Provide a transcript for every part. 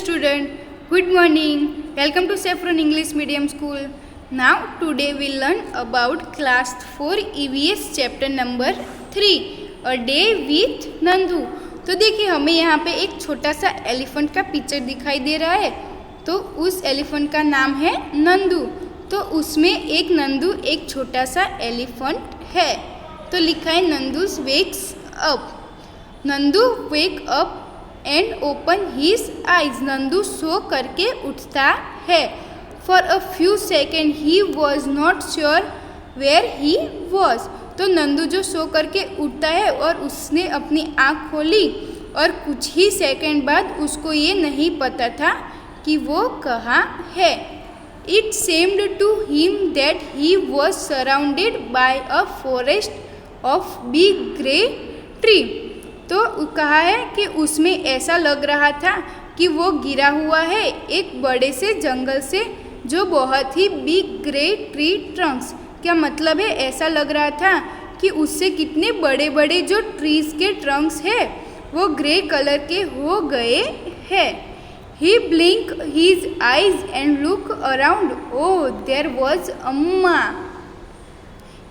student, good morning. Welcome to Saffron English Medium School. Now today we learn about class 4 EVS chapter number 3 A Day with Nandu. तो देखिए हमें यहाँ पे एक छोटा सा एलिफेंट का पिक्चर दिखाई दे रहा है। तो उस एलिफेंट का नाम है नंदू। तो उसमें एक नंदू एक छोटा सा एलिफेंट है। तो लिखा है Nandu's wakes up. Nandu wake up and open his eyes. Nandu सो करके उठता है। For a few second he was not sure where he was. तो नंदू जो सो करके उठता है और उसने अपनी आँख खोली और कुछ ही सेकेंड बाद उसको ये नहीं पता था कि वो कहाँ है। It seemed to him that he was surrounded by a forest of big grey tree. तो कहा है कि उसमें ऐसा लग रहा था कि वो गिरा हुआ है एक बड़े से जंगल से जो बहुत ही बिग ग्रे ट्री ट्रंक्स। क्या मतलब है, ऐसा लग रहा था कि उससे कितने बड़े बड़े जो ट्रीज के ट्रंक्स है वो ग्रे कलर के हो गए हैं। He blink his eyes and look around. Oh there was Amma.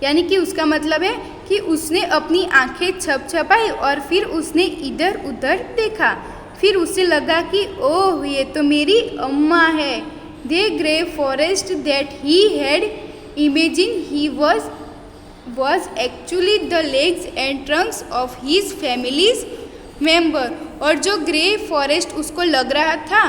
यानी कि उसका मतलब है कि उसने अपनी आंखें छपछपाई और फिर उसने इधर उधर देखा। फिर उसे लगा कि ओह ये तो मेरी अम्मा है। The grey forest that he had imagine he was actually the legs and trunks of his families member. और जो ग्रे फॉरेस्ट उसको लग रहा था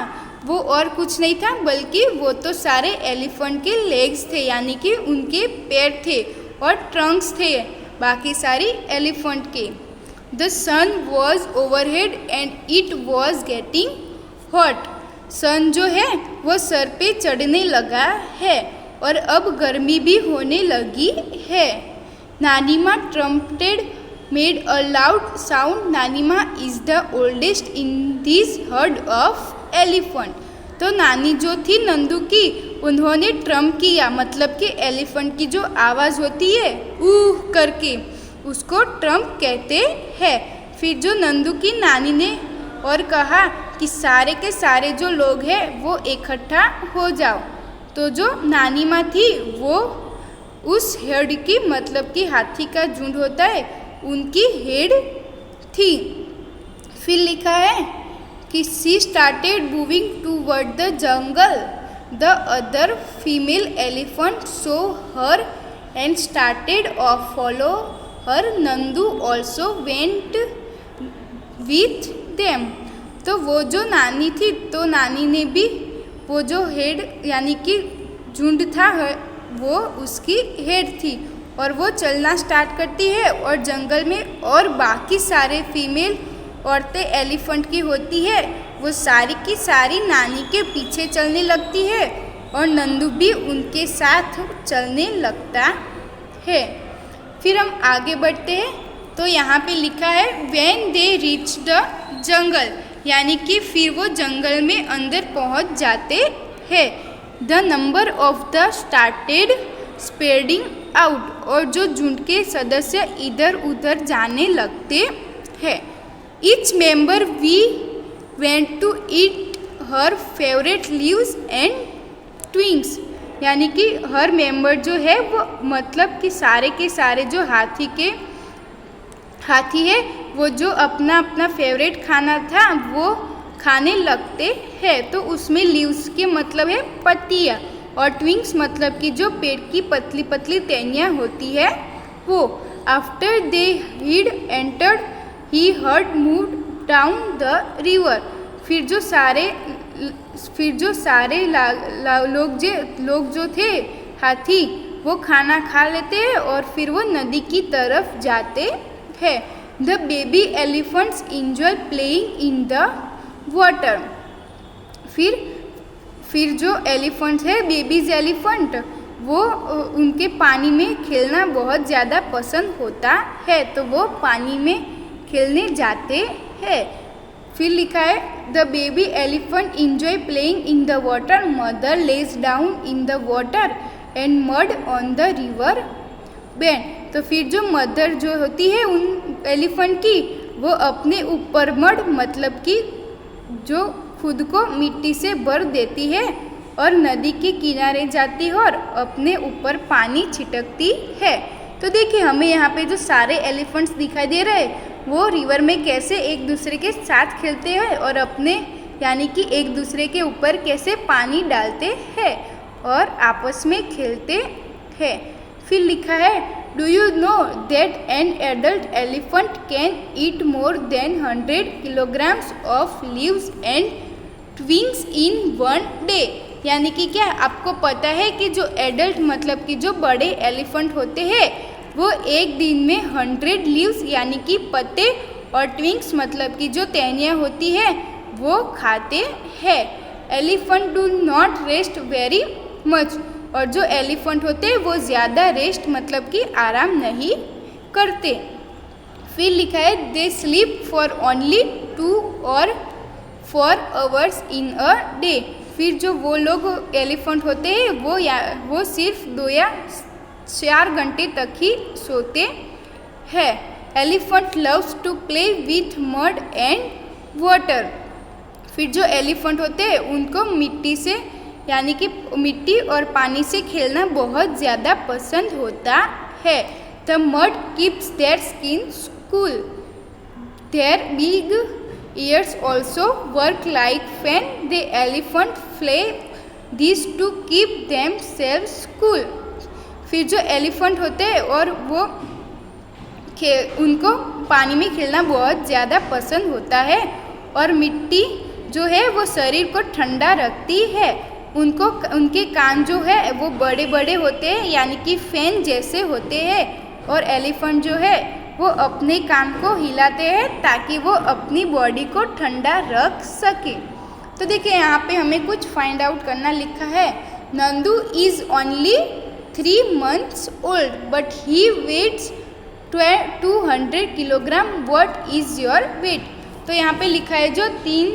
वो और कुछ नहीं था बल्कि वो तो सारे एलिफेंट के लेग्स थे, यानी कि उनके पैर थे और ट्रंक्स थे बाकी सारी एलिफेंट के। The sun was overhead and it was getting hot. Sun जो है वो सर पे चढ़ने लगा है और अब गर्मी भी होने लगी है। Nanima trumpeted made a loud sound. Nanima is the oldest in this herd of elephant. तो नानी जो थी नंदू की उन्होंने ट्रम्प किया, मतलब कि एलिफेंट की जो आवाज़ होती है ऊह करके उसको ट्रम्प कहते हैं। फिर जो नंदू की नानी ने और कहा कि सारे के सारे जो लोग हैं वो इकट्ठा हो जाओ। तो जो नानी माँ थी वो उस हेड की, मतलब कि हाथी का झुंड होता है, उनकी हेड थी। फिर लिखा है कि she started moving toward the jungle. The other female elephant so her and started off follow her. Nandu also went with them. तो वो जो नानी थी तो नानी ने भी वो जो हेड यानी कि झुंड था वो उसकी हेड थी और वो चलना स्टार्ट करती है और जंगल में और बाकी सारे फीमेल औरतें एलिफेंट की होती है वो सारी की सारी नानी के पीछे चलने लगती है और नंदू भी उनके साथ चलने लगता है। फिर हम आगे बढ़ते हैं। तो यहाँ पे लिखा है when they reach the jungle, यानी कि फिर वो जंगल में अंदर पहुँच जाते हैं। The number of the started spreading out. और जो झुंड के सदस्य इधर उधर जाने लगते हैं। Each member we went to eat her favorite leaves and twigs। यानी कि हर मेंबर जो है वो मतलब कि सारे के सारे जो हाथी है वो जो अपना अपना फेवरेट खाना था वो खाने लगते हैं। तो उसमें लीव्स के मतलब है पत्तियाँ और ट्विंग्स मतलब कि जो पेड़ की पतली पतली टहनियाँ होती है वो। After they had entered he heard move down the river. फिर जो सारे लोग जो थे हाथी वो खाना खा लेते हैं और फिर वो नदी की तरफ जाते हैं। The baby elephants enjoy playing in the water. फिर जो एलिफेंट्स है बेबीज एलिफेंट वो उनके पानी में खेलना बहुत ज़्यादा पसंद होता है तो वो पानी में खेलने जाते हैं। फिर लिखा है the baby elephant enjoy playing in the water. Mother lays down in the water and mud on the river band. तो फिर जो मदर जो होती है उन एलिफेंट की वो अपने ऊपर मड मतलब कि जो खुद को मिट्टी से भर देती है और नदी के किनारे जाती है और अपने ऊपर पानी छिटकती है। तो देखिए हमें यहाँ पे जो सारे एलिफेंट्स दिखाई दे रहे हैं वो रिवर में कैसे एक दूसरे के साथ खेलते हैं और अपने यानी कि एक दूसरे के ऊपर कैसे पानी डालते हैं और आपस में खेलते हैं। फिर लिखा है do you know that an adult elephant can eat more than 100 kilograms of leaves and twigs in one day. यानी कि क्या आपको पता है कि जो एडल्ट मतलब कि जो बड़े एलिफेंट होते हैं वो एक दिन में 100 लीव्स यानी कि पत्ते और ट्विंग्स मतलब कि जो टहनियाँ होती है वो खाते हैं। Elephant do not rest very much और जो एलिफेंट होते हैं वो ज़्यादा रेस्ट मतलब कि आराम नहीं करते। फिर लिखा है दे स्लीप फॉर ओनली 2 और 4 आवर्स इन अ डे। फिर जो वो लोग एलिफेंट होते हैं वो सिर्फ 2 या 4 घंटे तक ही सोते हैं। Elephant loves to play with mud and water. फिर जो एलिफेंट होते हैं उनको मिट्टी से यानी कि मिट्टी और पानी से खेलना बहुत ज़्यादा पसंद होता है। The mud keeps their skin cool. Their big ears also work like fan. The elephant flap these to keep themselves cool. फिर जो एलिफेंट होते हैं और वो उनको पानी में खेलना बहुत ज़्यादा पसंद होता है और मिट्टी जो है वो शरीर को ठंडा रखती है। उनके कान जो है वो बड़े बड़े होते हैं यानी कि फैन जैसे होते हैं और एलिफेंट जो है वो अपने कान को हिलाते हैं ताकि वो अपनी बॉडी को ठंडा रख सके। तो देखिए यहाँ पे हमें कुछ फाइंड आउट करना लिखा है। Nandu is only 3 months old but he weighs 200 kilogram. What is your weight. तो यहाँ पे लिखा है जो 3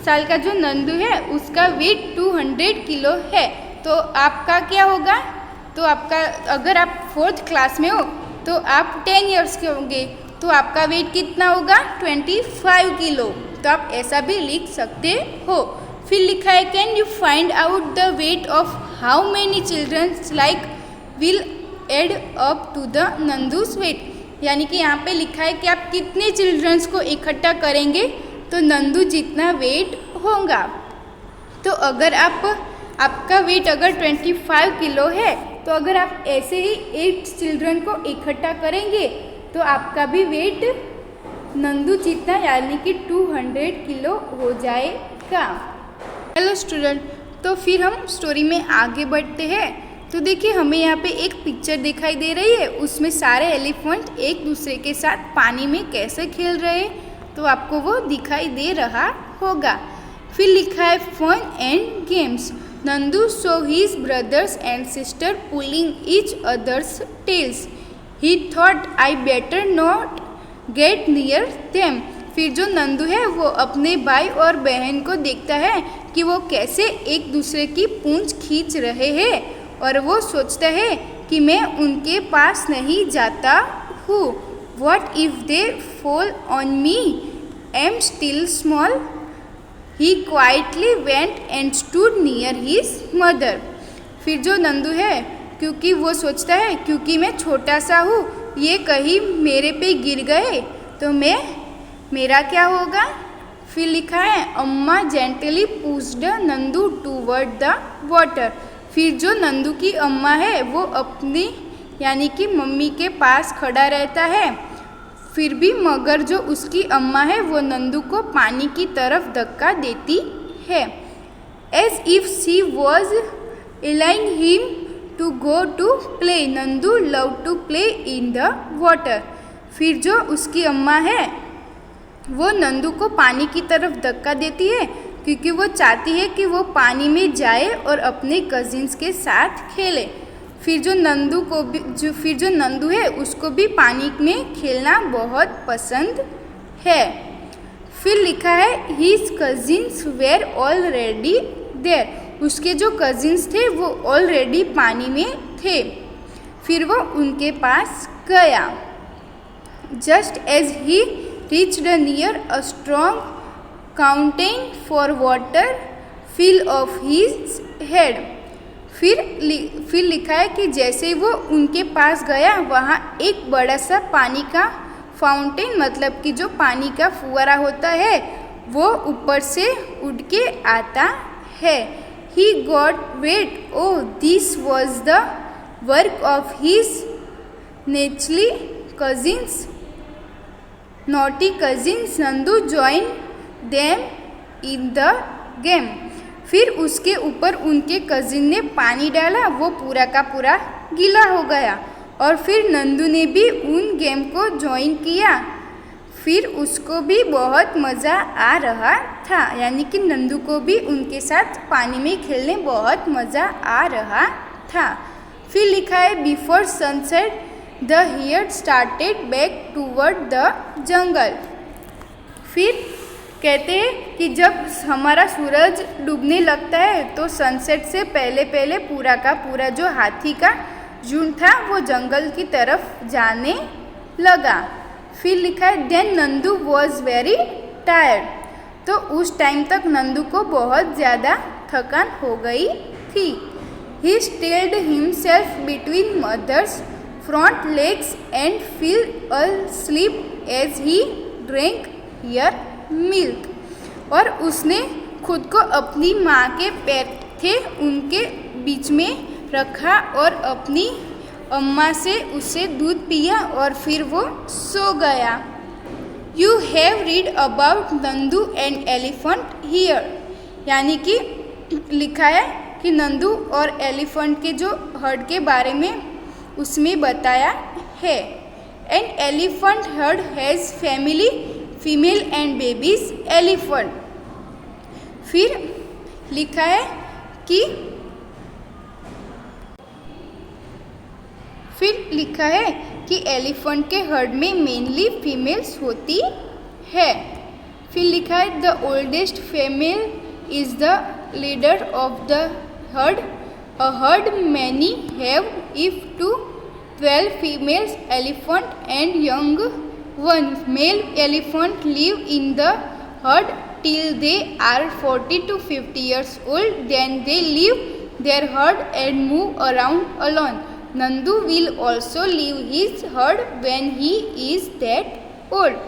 साल का जो नंदू है उसका वेट 200 किलो है। तो आपका क्या होगा, तो आपका अगर आप 4th क्लास में हो तो आप 10 इयर्स के होंगे तो आपका वेट कितना होगा 25 किलो। तो आप ऐसा भी लिख सकते हो। फिर लिखा है can you find out the weight of how many childrens like will add up to the Nandu's weight. यानी कि यहाँ पे लिखा है कि आप कितने चिल्ड्रंस को इकट्ठा करेंगे तो नंदू जितना वेट होगा। तो अगर आपका वेट अगर 25 किलो है तो अगर आप ऐसे ही 8 चिल्ड्रन को इकट्ठा करेंगे तो आपका भी वेट नंदू जितना यानी कि 200 किलो हो जाएगा। हेलो स्टूडेंट, तो फिर हम स्टोरी में आगे बढ़ते हैं। तो देखिए हमें यहाँ पे एक पिक्चर दिखाई दे रही है, उसमें सारे एलिफेंट एक दूसरे के साथ पानी में कैसे खेल रहे हैं तो आपको वो दिखाई दे रहा होगा। फिर लिखा है fun and games. Nandu saw his brothers and sister pulling each others tails. He thought I better not get near them. फिर जो नंदू है वो अपने भाई और बहन को देखता है कि वो कैसे एक दूसरे की पूंछ खींच रहे हैं और वो सोचता है कि मैं उनके पास नहीं जाता हूँ। What if they fall on me? Am still small. He quietly went and stood near his mother. फिर जो नंदू है क्योंकि वो सोचता है क्योंकि मैं छोटा सा हूँ, ये कहीं मेरे पे गिर गए तो मेरा क्या होगा। फिर लिखा है अम्मा gently pushed Nandu toward the water. फिर जो नंदू की अम्मा है वो अपनी यानी कि मम्मी के पास खड़ा रहता है। फिर भी मगर जो उसकी अम्मा है वो नंदू को पानी की तरफ धक्का देती है। As if she was allowing him to go to play. Nandu love to play in the water. फिर जो उसकी अम्मा है वो नंदू को पानी की तरफ धक्का देती है क्योंकि वो चाहती है कि वो पानी में जाए और अपने कजिन्स के साथ खेले। फिर जो नंदू है उसको भी पानी में खेलना बहुत पसंद है। फिर लिखा है his cousins were already there. उसके जो कजिन्स थे वो ऑलरेडी पानी में थे। फिर वो उनके पास गया। Just as he reached near a strong fountain for water fill of his head. फिर लिखा है कि जैसे वो उनके पास गया वहाँ एक बड़ा सा पानी का फाउंटेन मतलब कि जो पानी का फुवारा होता है वो ऊपर से उड़ के आता है। He got wet. Oh, this was the work of his naughty cousins. Nandu joined them in the game. फिर उसके ऊपर उनके कजिन ने पानी डाला, वो पूरा का पूरा गीला हो गया और फिर नंदू ने भी उन गेम को ज्वाइन किया। फिर उसको भी बहुत मज़ा आ रहा था, यानी कि नंदू को भी उनके साथ पानी में खेलने बहुत मज़ा आ रहा था। फिर लिखा है before sunset the here started back toward the jungle. फिर कहते हैं कि जब हमारा सूरज डूबने लगता है तो सनसेट से पहले पहले पूरा का पूरा जो हाथी का झुंड था वो जंगल की तरफ जाने लगा। फिर लिखा है then Nandu was very tired. तो उस टाइम तक नंदू को बहुत ज़्यादा थकान हो गई थी। He settled himself between mother's front legs and feel asleep as he drink her milk. और उसने खुद को अपनी माँ के पैर थे उनके बीच में रखा और अपनी अम्मा से उसे दूध पिया और फिर वो सो गया। You have read about Nandu and elephant here, यानी कि लिखा है कि नंदू और एलिफेंट के जो हर्ड के बारे में उसमें बताया है। An elephant heard has family female and babies elephant. फिर लिखा है कि एलिफेंट के हर्ड में मेनली फीमेल्स होती है। फिर लिखा है the oldest female is the leader of the heard. A herd many have if two 12 females elephant and young one male elephant live in the herd till they are 40 to 50 years old. Then they leave their herd and move around alone. Nandu will also leave his herd when he is that old.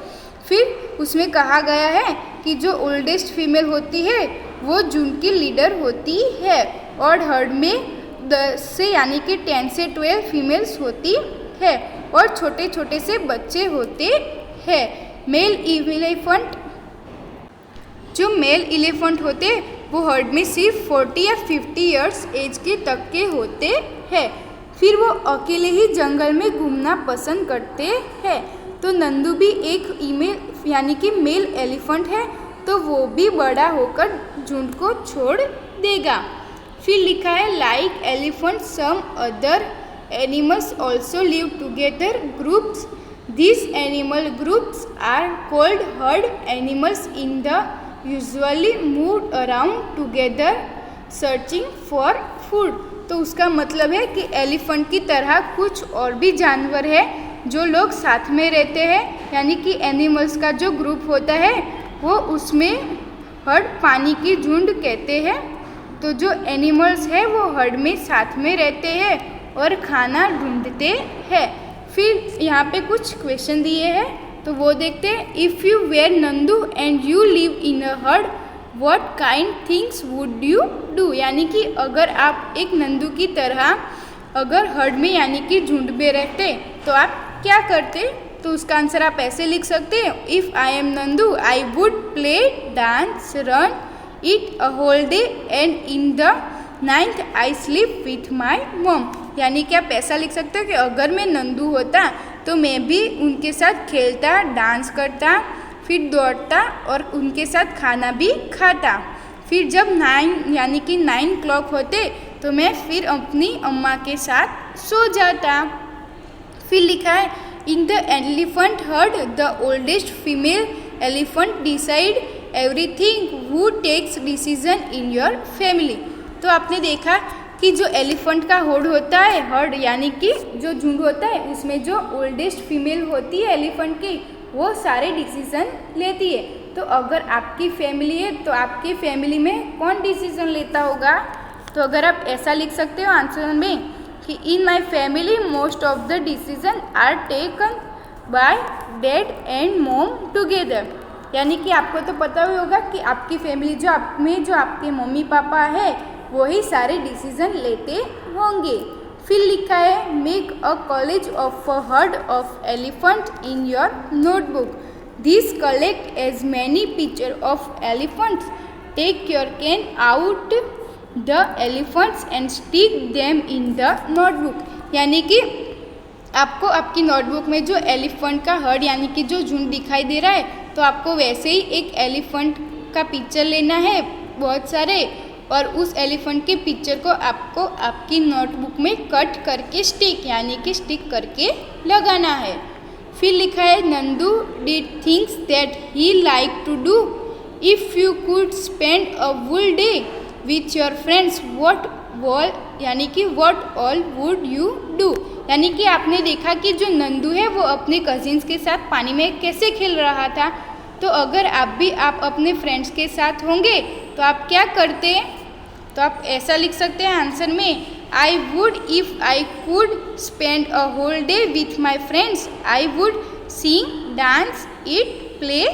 फिर उसमें कहा गया है कि जो oldest female होती है वो झुंड की लीडर होती है और हर्ड में 10 से यानी कि 10 से 12 फीमेल्स होती है और छोटे छोटे से बच्चे होते हैं। मेल एलिफेंट जो मेल एलिफेंट होते वो हर्ड में सिर्फ 40 या 50 इयर्स एज के तक के होते हैं। फिर वो अकेले ही जंगल में घूमना पसंद करते हैं। तो नंदू भी एक ईमेल यानी कि मेल एलिफेंट है तो वो भी बड़ा होकर झुंड को छोड़ देगा। फिर लिखा है like elephant some other animals also live together groups. This animal groups are called herd animals in the usually move around together searching for food. तो उसका मतलब है कि एलिफेंट की तरह कुछ और भी जानवर है जो लोग साथ में रहते हैं, यानी कि एनिमल्स का जो ग्रुप होता है वो उसमें हर्ड पानी की झुंड कहते हैं। तो जो एनिमल्स है वो हर्ड में साथ में रहते हैं और खाना ढूंढते हैं। फिर यहाँ पे कुछ क्वेश्चन दिए हैं तो वो देखते हैं। If you were Nandu and you live in a herd what kind things would you do, यानी कि अगर आप एक नंदू की तरह अगर हर्ड में यानी कि झुंड में रहते तो आप क्या करते। तो उसका आंसर आप ऐसे लिख सकते हैं if I am Nandu I would play dance run eat a whole day and in the night I sleep with my mom. यानी कि आप ऐसा लिख सकते हो कि अगर मैं नंदू होता तो मैं भी उनके साथ खेलता, डांस करता, फिर दौड़ता और उनके साथ खाना भी खाता। फिर जब 9 यानी कि 9 क्लॉक होते तो मैं फिर अपनी अम्मा के साथ सो जाता। फिर लिखा है in the elephant herd the oldest female elephant decide everything who takes decision in your family. तो आपने देखा कि जो एलिफेंट का हर्ड होता है, हर्ड यानी कि जो झुंड होता है उसमें जो ओल्डेस्ट फीमेल होती है एलिफेंट की वो सारे डिसीजन लेती है। तो अगर आपकी फैमिली है तो आपकी फैमिली में कौन डिसीजन लेता होगा? तो अगर आप ऐसा लिख सकते हो आंसर में कि in my family most of the decision are taken by dad and mom together. यानी कि आपको तो पता ही होगा कि आपकी फैमिली जो आप में जो आपके मम्मी पापा है वही सारे डिसीजन लेते होंगे। फिर लिखा है make a collage of a herd of elephant in your notebook. This collect as many picture of elephants, take your cut out the elephants and stick them in the notebook. यानी कि आपको आपकी notebook में जो elephant का heard यानी कि जो झुंड दिखाई दे रहा है तो आपको वैसे ही एक एलिफेंट का पिक्चर लेना है बहुत सारे, और उस एलिफेंट के पिक्चर को आपको आपकी नोटबुक में कट करके स्टिक यानी कि स्टिक करके लगाना है। फिर लिखा है Nandu did things that he like to do, if you could spend a full day with your friends what all यानी कि what all would you do. यानी कि आपने देखा कि जो नंदू है वो अपने कजिन्स के साथ पानी में कैसे खेल रहा था, तो अगर आप अपने फ्रेंड्स के साथ होंगे तो आप क्या करते? तो आप ऐसा लिख सकते हैं आंसर में I would if I could spend a whole day with my friends I would sing dance eat play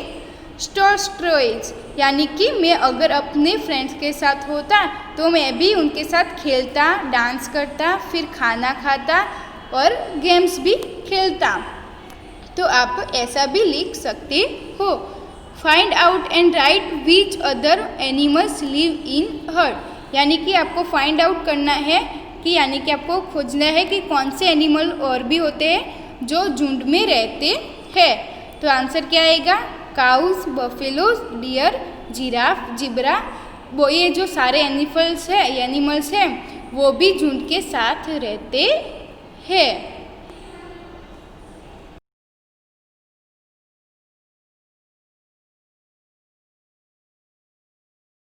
toys. यानी कि मैं अगर अपने फ्रेंड्स के साथ होता तो मैं भी उनके साथ खेलता, डांस करता, फिर खाना खाता और गेम्स भी खेलता। तो आप ऐसा भी लिख सकते हो। Find out and right which other animals live in heard. यानी कि आपको फाइंड आउट करना है कि यानी कि आपको खोजना है कि कौन से एनिमल और भी होते हैं जो झुंड में रहते हैं। तो आंसर क्या आएगा? Cows, buffaloes, deer, giraffe, zebra. वो ये जो सारे एनिमल्स हैं वो भी झुंड के साथ रहते हैं।